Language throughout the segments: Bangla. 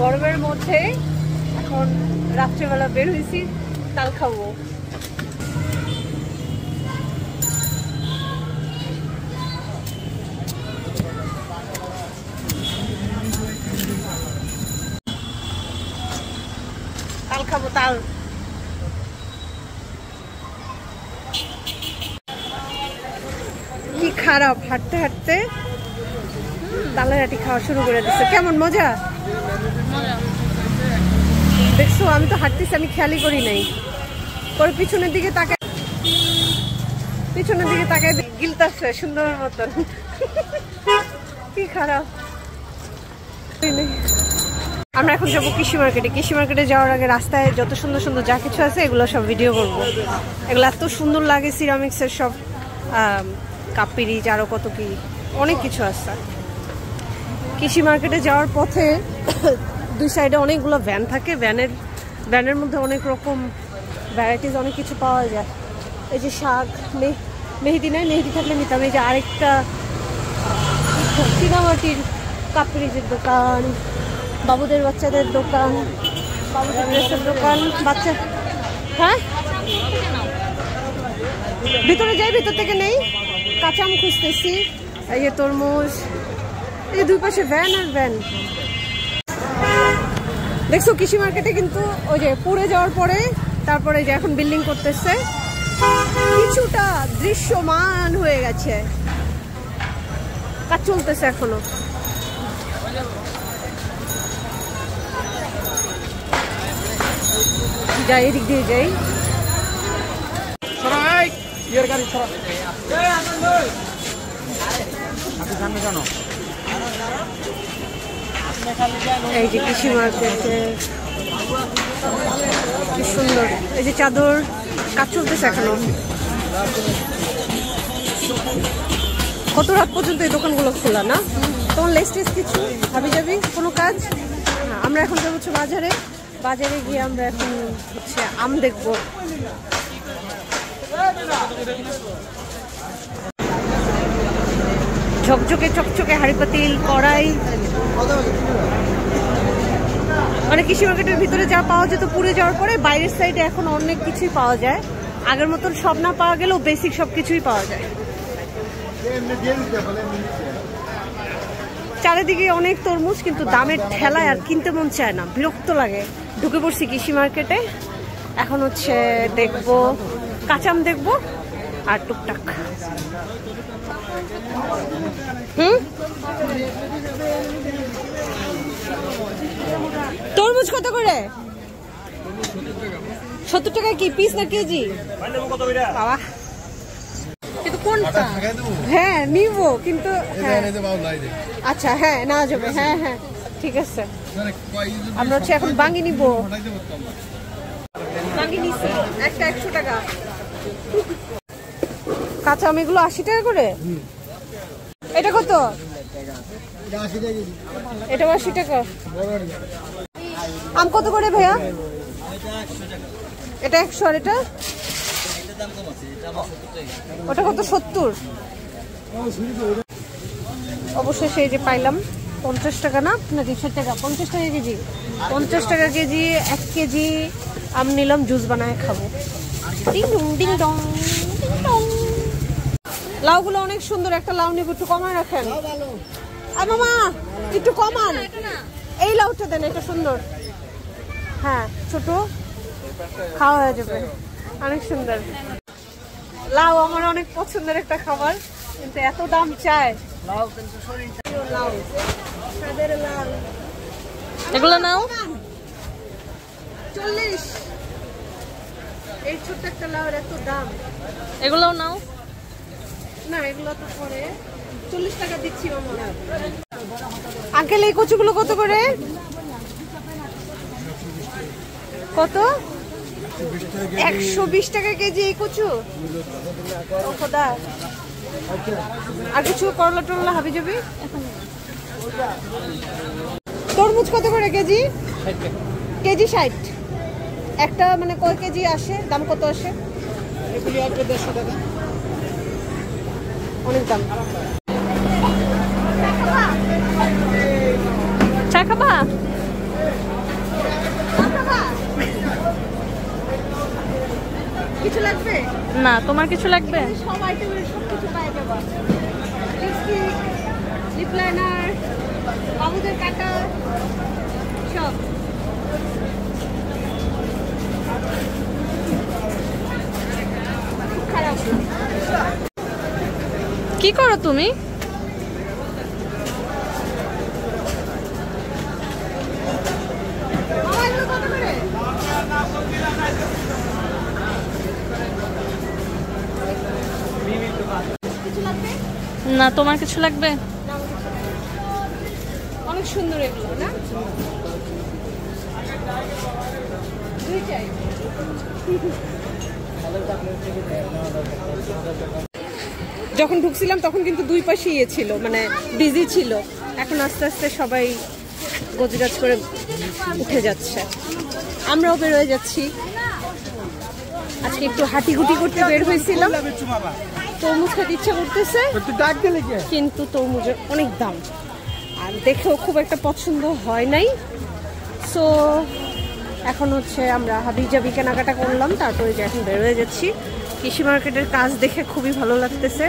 গরমের মধ্যে এখন রাত্রেবেলা বের হয়েছি তাল খাবো। তাল খাবো তাল। কি খারাপ, হাঁটতে হাঁটতে তালের হাঁটি খাওয়া শুরু করে দিচ্ছে। কেমন মজা দেখছো? আমি তো হাঁটতেছি, আমি খেয়ালই করি নাই। পরে পিছনের দিকে তাকায় গিলতাছে সুন্দর মতন। কি খারাপ। আমরা এখন যাবো কৃষি মার্কেটে। কৃষি মার্কেটে যাওয়ার আগে রাস্তায় যত সুন্দর সুন্দর যা কিছু আছে এগুলো সব ভিডিও করবো। এগুলো এত সুন্দর লাগে, সিরামিক্সের সব কাপ পিরিচ, আরো কত কি অনেক কিছু আছে। কৃষি মার্কেটে যাওয়ার পথে দুই সাইডে অনেকগুলো ভ্যান থাকে। ভ্যানের মধ্যে অনেক রকম ভ্যারাইটিস, অনেক কিছু পাওয়া যায়। এই যে শাক, মেহেদি নাই, মেহেদি থাকলে নিতাম। এই যে আরেকটা চীনামাটির কাপ পিরিচের দোকান, বাবুদের বাচ্চাদের দোকান, বাবুদের ড্রেসের দোকান, বাচ্চা। হ্যাঁ, ভিতরে যাই, ভিতর থেকে নেই। কাঁচা আম খুঁজতেছি। এই যে তরমুজ, এই যে দুই পাশে ভ্যান আর ভ্যান। দেখছো কৃষি মার্কেটে কিন্তু ওই যে পুড়ে যাওয়ার পরে তারপরে যে এখন বিল্ডিং করতেছে, কিছুটা দৃশ্যমান হয়ে গেছে। কাজ চলতেছে এখনো। যাই, এদিক দিয়ে যাই। এই যে কৃষি মার্কেটে কি সুন্দর, এই যে চাদর, কাজ চলতেছে এখনো। কত রাত পর্যন্ত এই দোকানগুলো খোলা না? তোমার লেস্টেজ কিছু হাবি যাবি কোনো কাজ? আমরা এখন যাবো হচ্ছে বাজারে। বাজারে গিয়ে আমরা এখন হচ্ছে আম দেখবো। ঝকঝকে চকচকে হাঁড়ি পাতিল, কড়াই, মানে কৃষি মার্কেটের ভিতরে যা পাওয়া যেত পুড়ে যাওয়ার পরে বাইরের সাইডে এখন অনেক কিছুই পাওয়া যায়। আগের মতন সব না পাওয়া গেলেও বেসিক সব কিছুই পাওয়া যায়। চারিদিকে অনেক তরমুজ, কিন্তু দামের ঠেলায় আর কিনতে মন চায় না, বিরক্ত লাগে। ঢুকে পড়ছি কৃষি মার্কেটে। এখন হচ্ছে দেখবো কাঁচাম দেখবো আর টুকটাক। তরমুজ কত করে? 70 টাকা কি পিস না কেজি? বাবা, কিন্তু কোনটা? হ্যাঁ নিবো, কিন্তু আচ্ছা হ্যাঁ না যাবে। হ্যাঁ হ্যাঁ ঠিক আছে। আমরা হচ্ছে এখন বাঙ্গি নিব। বাঙ্গি নিছি একটা 100 টাকা। কাঁচা আম এগুলো 80 টাকা করে। এটা কত? এটা 80 টাকা। আম কত করে ভাইয়া? এটা 100 আর এটা? ওটা কত? 70। অবশ্যই সেই যে পাইলাম 50 টাকা না 60 টাকা? 50 টাকা কেজি। 50 টাকা কেজি। 1 কেজি আম নিলাম, জুস বানায় খাবো। Ding dong ding dong ding dong. লাউগুলো অনেক সুন্দর। একটা লাউ নিব, একটু কমায় রাখেন। আর মামা একটু কমান, এই লাউটা দেন, এটা সুন্দর। হ্যাঁ ছোট, খাওয়া হয়ে যাবে, অনেক সুন্দর। লাউ আমার অনেক পছন্দের একটা খাবার, কিন্তু এত দাম চায়। এগুলো নাও 40। এই ছোট্ট একটা লাউর এত দাম। এগুলোও নাও না, এগুলো তো পরে 40 টাকা দিচ্ছি মামা। আঙ্কেল এই কচুগুলো কত করে? কত? 120 টাকা কেজি এই কচু। ও খোদা। আর কিছু করলা টরলা হাবি যাবি? তরমুজ কত করে কেজি? কেজি 60। একটা মানে কয় কেজি আসে? দাম কত আসে? এগুলি 150 টাকা। অনেক দাম। না তোমার কিছু লাগবে? সব আইটেমের সব কিছু পাওয়া যাবে। লিপস্টিক, লিপ লাইনার, বাবুদের কাটা সব। খারাপ কি করো তুমি? না তোমার কিছু লাগবে? অনেক সুন্দর এগুলো না? দুইটাই। যখন ঢুকছিলাম তখন কিন্তু দুই পাশে ইয়ে ছিল, মানে বিজি ছিল। এখন আস্তে আস্তে সবাই গোছগাছ করে উঠে যাচ্ছে, আমরাও বের হয়ে যাচ্ছি। আজকে একটু হাঁটিগুটি করতে বের হয়েছিলাম, তরমুজ খেতে ইচ্ছা করতেছে, কিন্তু তরমুজের অনেক দাম আর দেখেও খুব একটা পছন্দ হয় নাই। সো এখন হচ্ছে আমরা হাবিজাবি কেনাকাটা করলাম, তারপরে যে এখন বের হয়ে যাচ্ছি। কৃষি মার্কেটের কাজ দেখে খুবই ভালো লাগতেছে।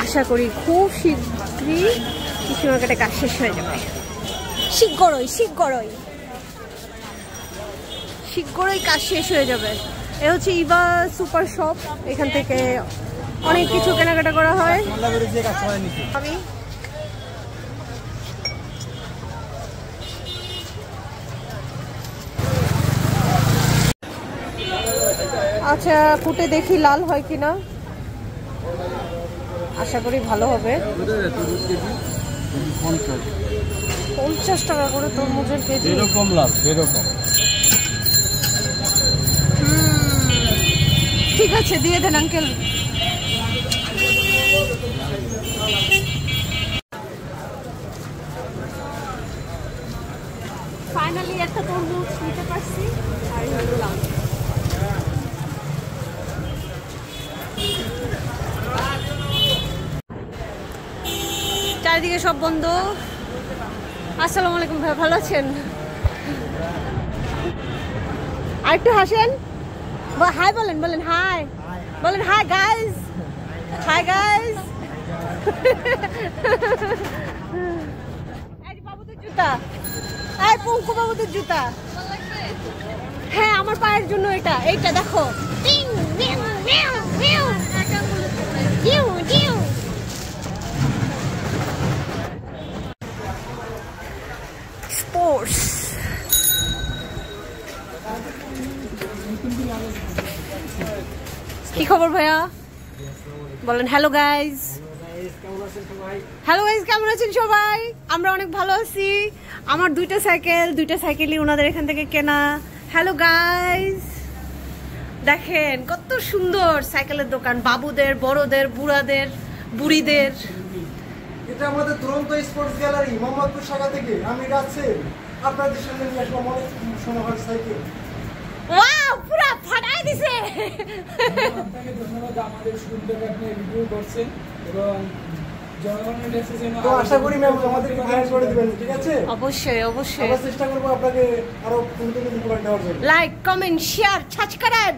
আশা করি খুব শীঘ্রই কৃষি মার্কেটের কাজ শেষ হয়ে যাবে। শীঘ্রই কাজ শেষ হয়ে যাবে। এ হচ্ছে ইভা সুপার শপ, এখান থেকে অনেক কিছু কেনাকাটা করা হয়। আমি আচ্ছা কুটে দেখি লাল হয় কিনা, আশা করি ভালো হবে। 50 টাকা করে তরমুজের কেজি। এরকম লাভ এরকম। ঠিক আছে দিয়ে দেন আঙ্কেল। ফাইনালি একটা তরমুজ নিতে পারছি আর নিলাম। চারিদিকে সব বন্ধ। আসসালামু আলাইকুম ভাই, ভালো আছেন? আরেকটু হাসেন, হাই বলেন, বলেন হাই, বলেন হাই গাইজ, হাই গাইজ। বাবুদের জুতা, এই পঙ্কু বাবুদের জুতা। হ্যাঁ আমার পায়ের জন্য এটা, এইটা দেখো। স্পোর্টস কি খবর ভাইয়া? বলেন হ্যালো গাইজ। হ্যালো গাইজ, কেমন আছেন সবাই? আমরা অনেক ভালো আছি। আমার দুইটা সাইকেলই ওনাদের এখান থেকে কেনা। হ্যালো গাইজ, দেখেন কত সুন্দর সাইকেলের দোকান, বাবুদের, বড়দের, বুড়াদের, বুড়িদের। এটা আমাদের দুরন্ত স্পোর্টস গ্যালারি, মোহাম্মদপুর শাখা থেকে আমি রাজশাহী আপনাদের সামনে নিয়ে আসলাম অনেক সোনার সাইকেল। ওয়াও, পুরো ফাটাই দিছে। আপনাকে ধন্যবাদ আমাদের সুন্দর আপনি রিভিউ করছেন এবং জনগণের কাছে যেন তো আশা করি ম্যাম আমাদেরকে ভাইরাল করে দিবেন, ঠিক আছে? অবশ্যই অবশ্যই আমরা চেষ্টা করব আপনাকে আরো নতুন নতুন প্রোডাক্ট দেওয়ার জন্য। Like, comment, share, subscribe.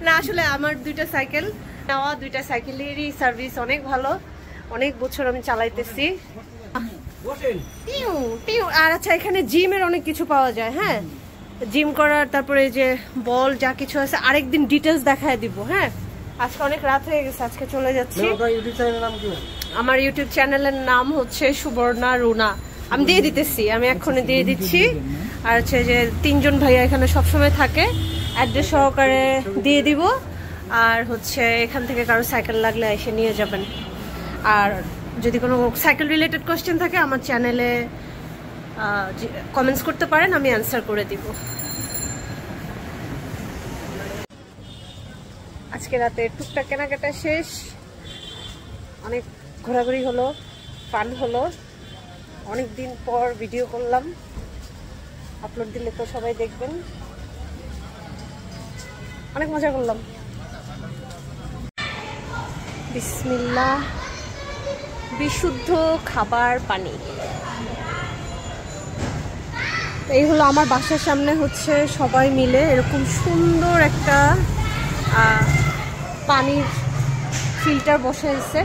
না আসলে আমার দুইটা সাইকেল নেওয়া, দুইটা সাইকেলেরই সার্ভিস অনেক ভালো, অনেক বছর আমি চালাইতেছি। আর আচ্ছা এখানে জিমের অনেক কিছু পাওয়া যায়। হ্যাঁ জিম করার, তারপরে যে বল যা কিছু আছে আরেকদিন ডিটেলস দেখায় দিব। হ্যাঁ আজকে অনেক রাত হয়ে গেছে, আজকে চলে যাচ্ছি। আমার ইউটিউব চ্যানেলের নাম হচ্ছে সুবর্ণা রুনা, আমি দিয়ে দিতেছি, আমি এক্ষুনি দিয়ে দিচ্ছি। আর হচ্ছে যে 3 জন ভাইয়া এখানে সবসময় থাকে, অ্যাড্রেস সহকারে দিয়ে দিব। আর হচ্ছে এখান থেকে কারো সাইকেল লাগলে এসে নিয়ে যাবেন। আর যদি কোনো সাইকেল রিলেটেড কোয়েশ্চেন থাকে আমার চ্যানেলে কমেন্টস করতে পারেন, আমি অ্যান্সার করে দিব। আজকে রাতে টুকটাক কেনাকাটা শেষ, অনেক ঘোরাঘুরি হলো, ফান হলো। অনেক দিন পর ভিডিও করলাম, আপলোড দিলে তো সবাই দেখবেন। অনেক মজা করলাম। বিসমিল্লাহ, বিশুদ্ধ খাবার পানি। এই হলো আমার বাসার সামনে হচ্ছে সবাই মিলে এরকম সুন্দর একটা পানির ফিল্টার বসেছে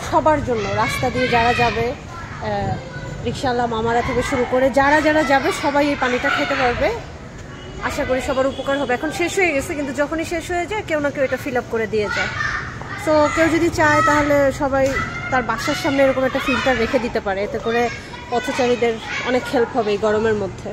সবার জন্য। রাস্তা দিয়ে যারা যাবে, রিকশাওয়ালা মামারা থেকে শুরু করে যারা যারা যাবে সবাই এই পানিটা খেতে পারবে। আশা করি সবার উপকার হবে। এখন শেষ হয়ে গেছে, কিন্তু যখনই শেষ হয়ে যায় কেউ না কেউ এটা ফিল আপ করে দিয়ে যায়। সো কেউ যদি চায় তাহলে সবাই তার বাসার সামনে এরকম একটা ফিল্টার রেখে দিতে পারে, এতে করে পথচারীদের অনেক হেল্প হবে এই গরমের মধ্যে।